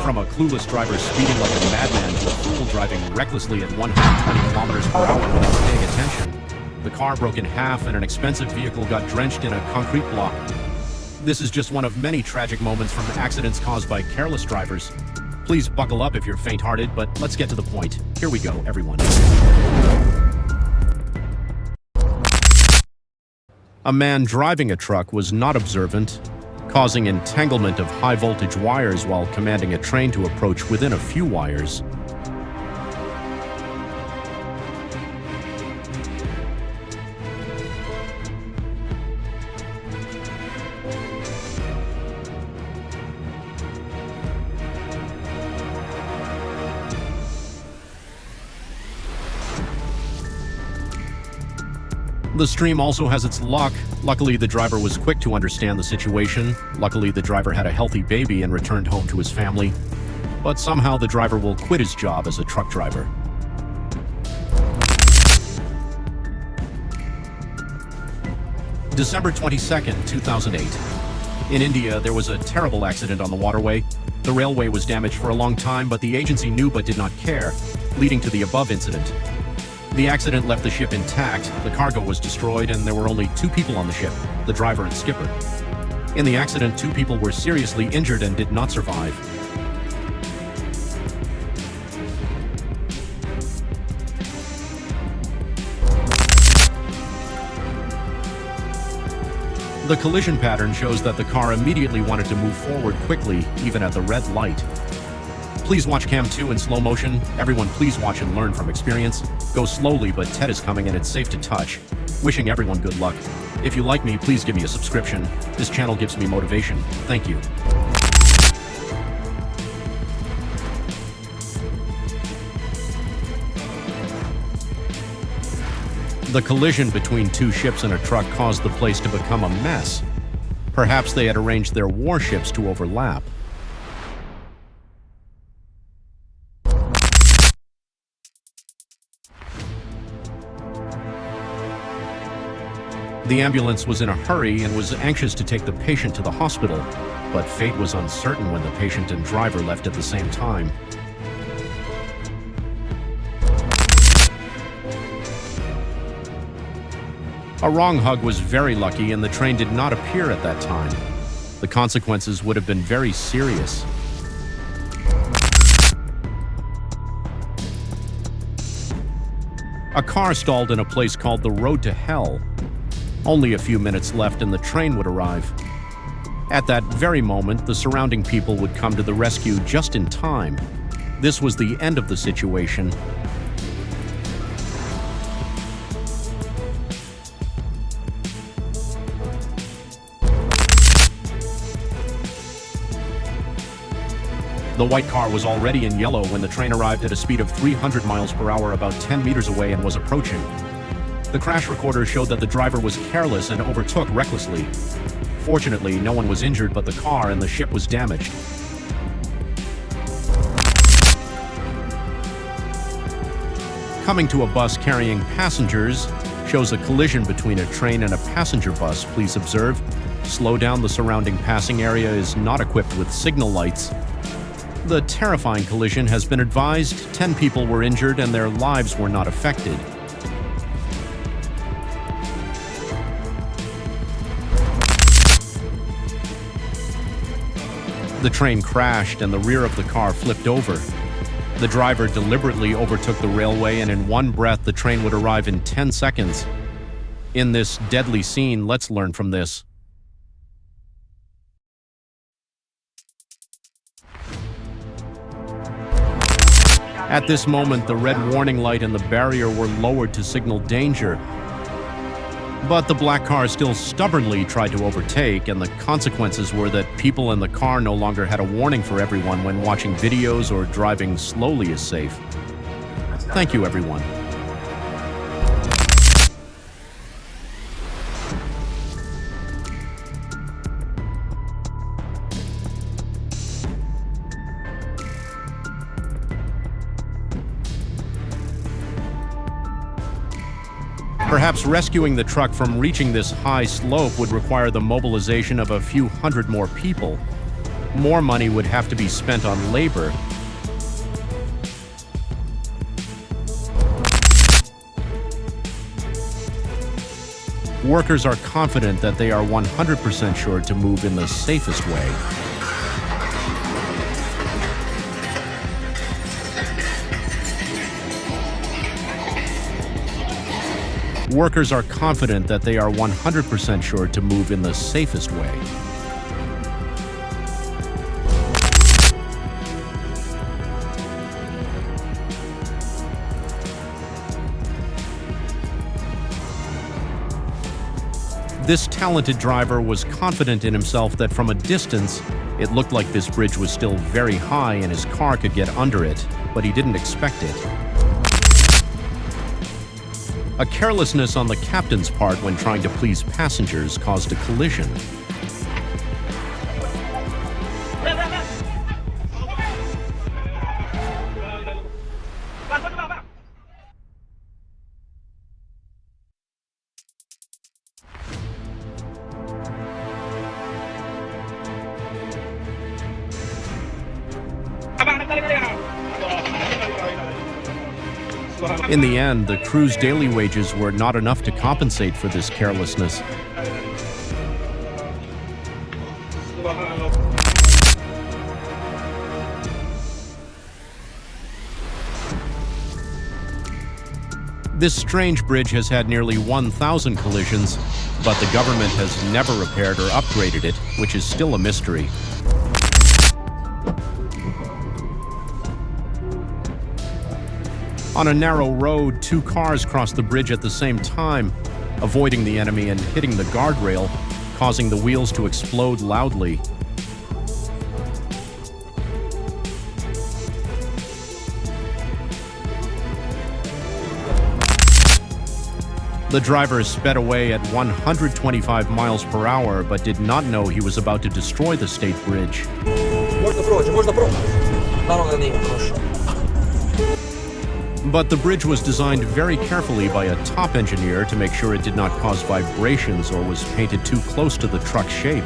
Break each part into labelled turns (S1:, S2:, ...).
S1: From a clueless driver speeding like a madman to a fool driving recklessly at 120 kilometers per hour without paying attention, the car broke in half and an expensive vehicle got drenched in a concrete block. This is just one of many tragic moments from accidents caused by careless drivers. Please buckle up if you're faint-hearted, but let's get to the point. Here we go, everyone. A man driving a truck was not observant, causing entanglement of high-voltage wires while commanding a train to approach within a few wires. The stream also has its luck. Luckily, the driver was quick to understand the situation. Luckily, the driver had a healthy baby and returned home to his family. But somehow the driver will quit his job as a truck driver. December 22nd, 2008. In India, there was a terrible accident on the waterway. The railway was damaged for a long time, but the agency knew but did not care, leading to the above incident. The accident left the ship intact, the cargo was destroyed, and there were only 2 people on the ship, the driver and skipper. In the accident, 2 people were seriously injured and did not survive. The collision pattern shows that the car immediately wanted to move forward quickly, even at the red light. Please watch Cam 2 in slow motion. Everyone, please watch and learn from experience. Go slowly, but Ted is coming and it's safe to touch. Wishing everyone good luck. If you like me, please give me a subscription. This channel gives me motivation. Thank you. The collision between 2 ships and a truck caused the place to become a mess. Perhaps they had arranged their warships to overlap. The ambulance was in a hurry and was anxious to take the patient to the hospital, but fate was uncertain when the patient and driver left at the same time. A wrong hug was very lucky and the train did not appear at that time. The consequences would have been very serious. A car stalled in a place called the Road to Hell. Only a few minutes left and the train would arrive. At that very moment, the surrounding people would come to the rescue just in time. This was the end of the situation. The white car was already in yellow when the train arrived at a speed of 300 miles per hour about 10 meters away and was approaching. The crash recorder showed that the driver was careless and overtook recklessly. Fortunately, no one was injured, but the car and the ship was damaged. Coming to a bus carrying passengers shows a collision between a train and a passenger bus. Please observe. Slow down. The surrounding passing area is not equipped with signal lights. The terrifying collision has been advised. 10 people were injured and their lives were not affected. The train crashed and the rear of the car flipped over. The driver deliberately overtook the railway and in one breath the train would arrive in 10 seconds. In this deadly scene, let's learn from this. At this moment, the red warning light and the barrier were lowered to signal danger. But the black car still stubbornly tried to overtake, and the consequences were that people in the car no longer had a warning for everyone when watching videos or driving slowly is safe. Thank you, everyone. Perhaps rescuing the truck from reaching this high slope would require the mobilization of a few hundred more people. More money would have to be spent on labor. Workers are confident that they are 100% sure to move in the safest way. Workers are confident that they are 100% sure to move in the safest way. This talented driver was confident in himself that from a distance, it looked like this bridge was still very high and his car could get under it, but he didn't expect it. A carelessness on the captain's part when trying to please passengers caused a collision. In the end, the crew's daily wages were not enough to compensate for this carelessness. This strange bridge has had nearly 1,000 collisions, but the government has never repaired or upgraded it, which is still a mystery. On a narrow road, 2 cars crossed the bridge at the same time, avoiding the enemy and hitting the guardrail, causing the wheels to explode loudly. The driver sped away at 125 miles per hour, but did not know he was about to destroy the state bridge. But the bridge was designed very carefully by a top engineer to make sure it did not cause vibrations or was painted too close to the truck's shape.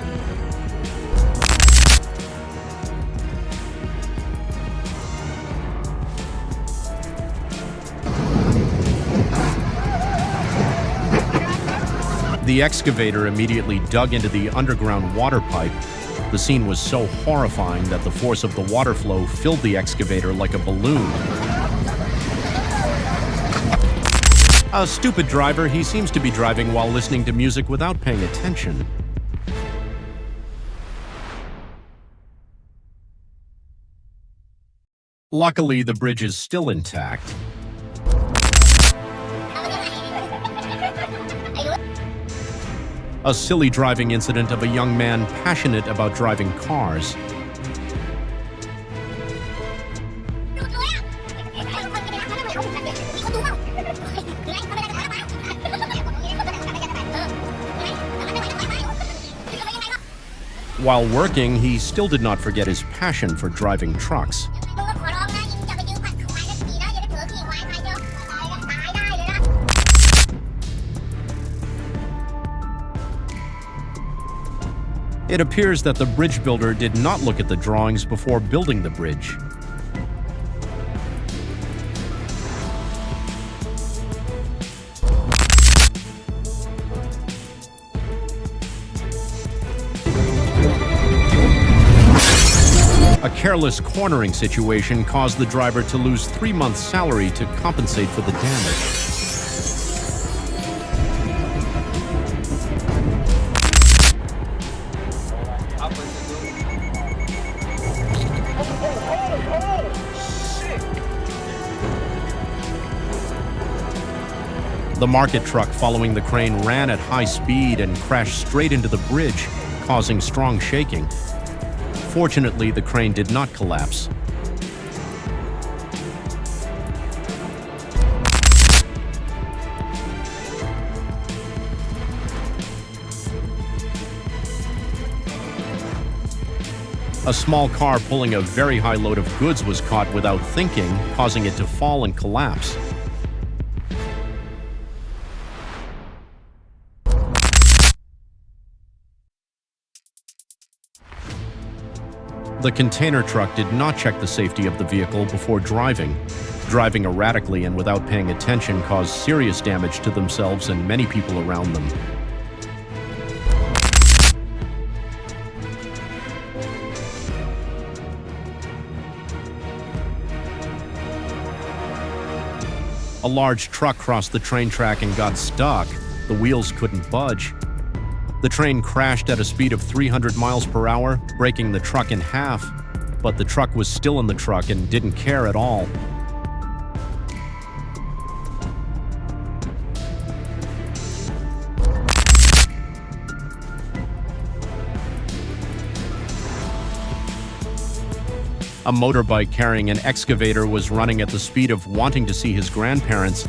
S1: The excavator immediately dug into the underground water pipe. The scene was so horrifying that the force of the water flow filled the excavator like a balloon. A stupid driver, he seems to be driving while listening to music without paying attention. Luckily, the bridge is still intact. A silly driving incident of a young man passionate about driving cars. While working, he still did not forget his passion for driving trucks. It appears that the bridge builder did not look at the drawings before building the bridge. A careless cornering situation caused the driver to lose 3 months' salary to compensate for the damage. The market truck following the crane ran at high speed and crashed straight into the bridge, causing strong shaking. Fortunately, the crane did not collapse. A small car pulling a very high load of goods was caught without thinking, causing it to fall and collapse. The container truck did not check the safety of the vehicle before driving. Driving erratically and without paying attention caused serious damage to themselves and many people around them. A large truck crossed the train track and got stuck. The wheels couldn't budge. The train crashed at a speed of 300 miles per hour, breaking the truck in half. But the truck was still in the truck and didn't care at all. A motorbike carrying an excavator was running at the speed of wanting to see his grandparents,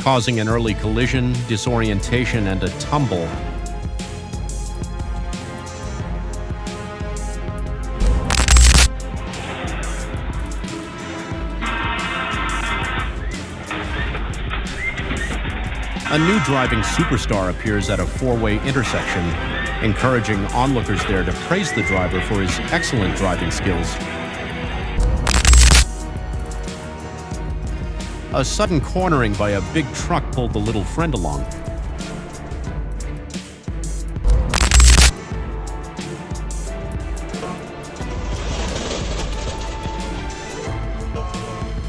S1: causing an early collision, disorientation, and a tumble. A new driving superstar appears at a four-way intersection, encouraging onlookers there to praise the driver for his excellent driving skills. A sudden cornering by a big truck pulled the little friend along.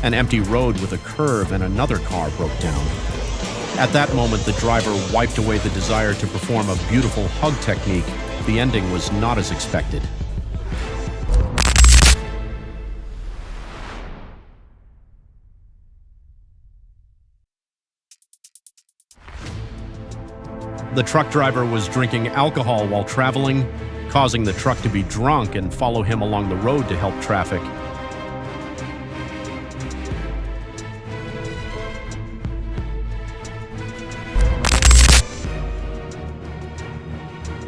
S1: An empty road with a curve and another car broke down. At that moment, the driver wiped away the desire to perform a beautiful hug technique. The ending was not as expected. The truck driver was drinking alcohol while traveling, causing the truck to be drunk and follow him along the road to help traffic.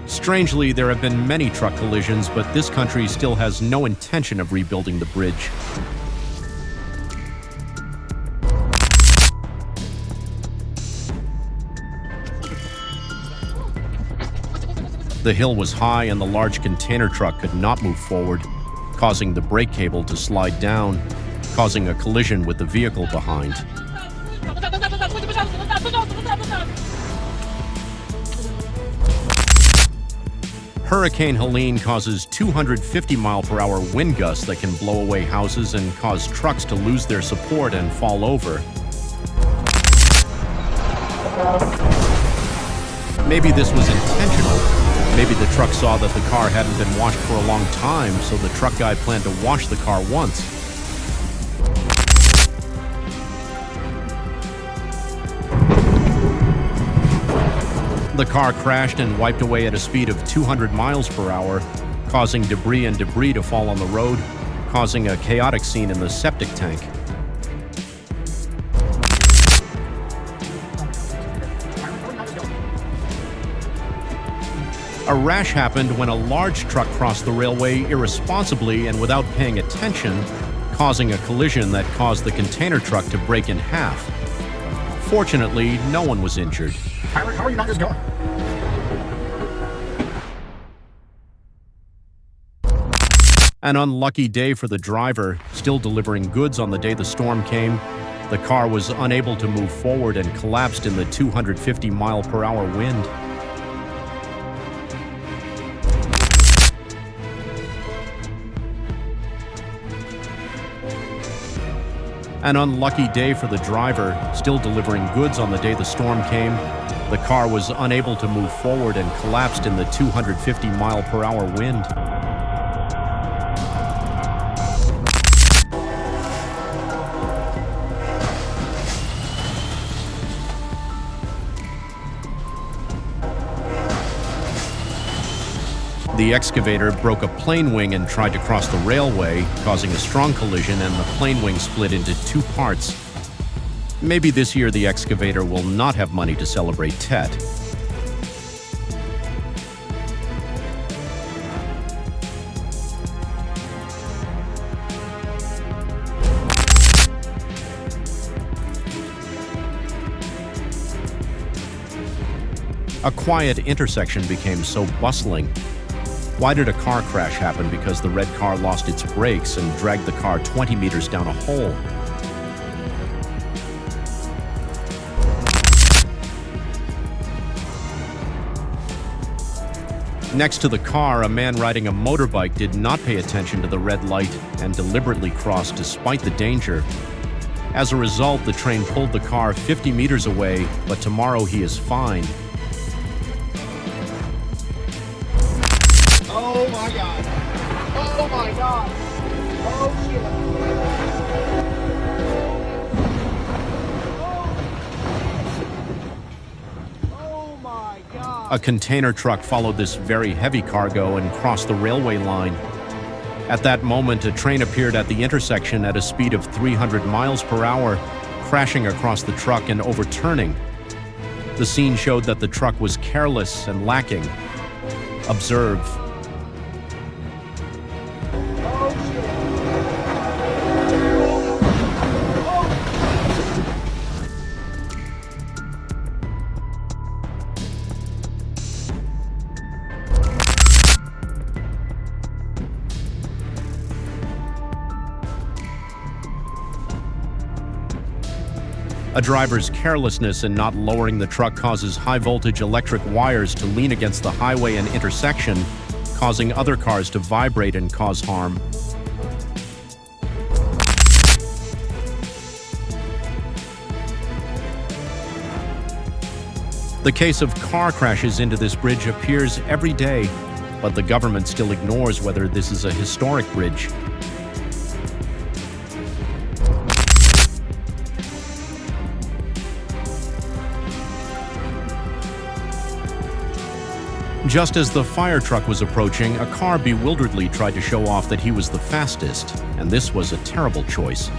S1: Strangely, there have been many truck collisions, but this country still has no intention of rebuilding the bridge. The hill was high and the large container truck could not move forward, causing the brake cable to slide down, causing a collision with the vehicle behind. Hurricane Helene causes 250-mile-per-hour wind gusts that can blow away houses and cause trucks to lose their support and fall over. Maybe this was intentional. Maybe the truck saw that the car hadn't been washed for a long time, so the truck guy planned to wash the car once. The car crashed and wiped away at a speed of 200 miles per hour, causing debris to fall on the road, causing a chaotic scene in the septic tank. A rash happened when a large truck crossed the railway irresponsibly and without paying attention, causing a collision that caused the container truck to break in half. Fortunately, no one was injured.
S2: How are you not just going?
S1: An unlucky day for the driver, still delivering goods on the day the storm came. The car was unable to move forward and collapsed in the 250-mile-per-hour wind. An unlucky day for the driver, still delivering goods on the day the storm came. The car was unable to move forward and collapsed in the 250-mile-per-hour wind. The excavator broke a plane wing and tried to cross the railway, causing a strong collision, and the plane wing split into two parts. Maybe this year the excavator will not have money to celebrate Tet. A quiet intersection became so bustling. Why did a car crash happen? Because the red car lost its brakes and dragged the car 20 meters down a hole. Next to the car, a man riding a motorbike did not pay attention to the red light and deliberately crossed despite the danger. As a result, the train pulled the car 50 meters away, but tomorrow he is fined.
S2: Oh my God. Oh my God. Oh shit. Oh my God.
S1: A container truck followed this very heavy cargo and crossed the railway line. At that moment, a train appeared at the intersection at a speed of 300 miles per hour, crashing across the truck and overturning. The scene showed that the truck was careless and lacking. Observe. A driver's carelessness in not lowering the truck causes high-voltage electric wires to lean against the highway and intersection, causing other cars to vibrate and cause harm. The case of car crashes into this bridge appears every day, but the government still ignores whether this is a historic bridge. Just as the fire truck was approaching, a car bewilderedly tried to show off that he was the fastest, and this was a terrible choice.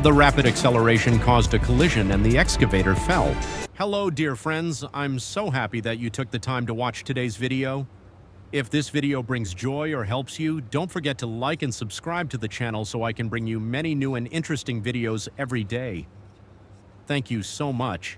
S1: The rapid acceleration caused a collision and the excavator fell. Hello, dear friends. I'm so happy that you took the time to watch today's video. If this video brings joy or helps you, don't forget to like and subscribe to the channel so I can bring you many new and interesting videos every day. Thank you so much.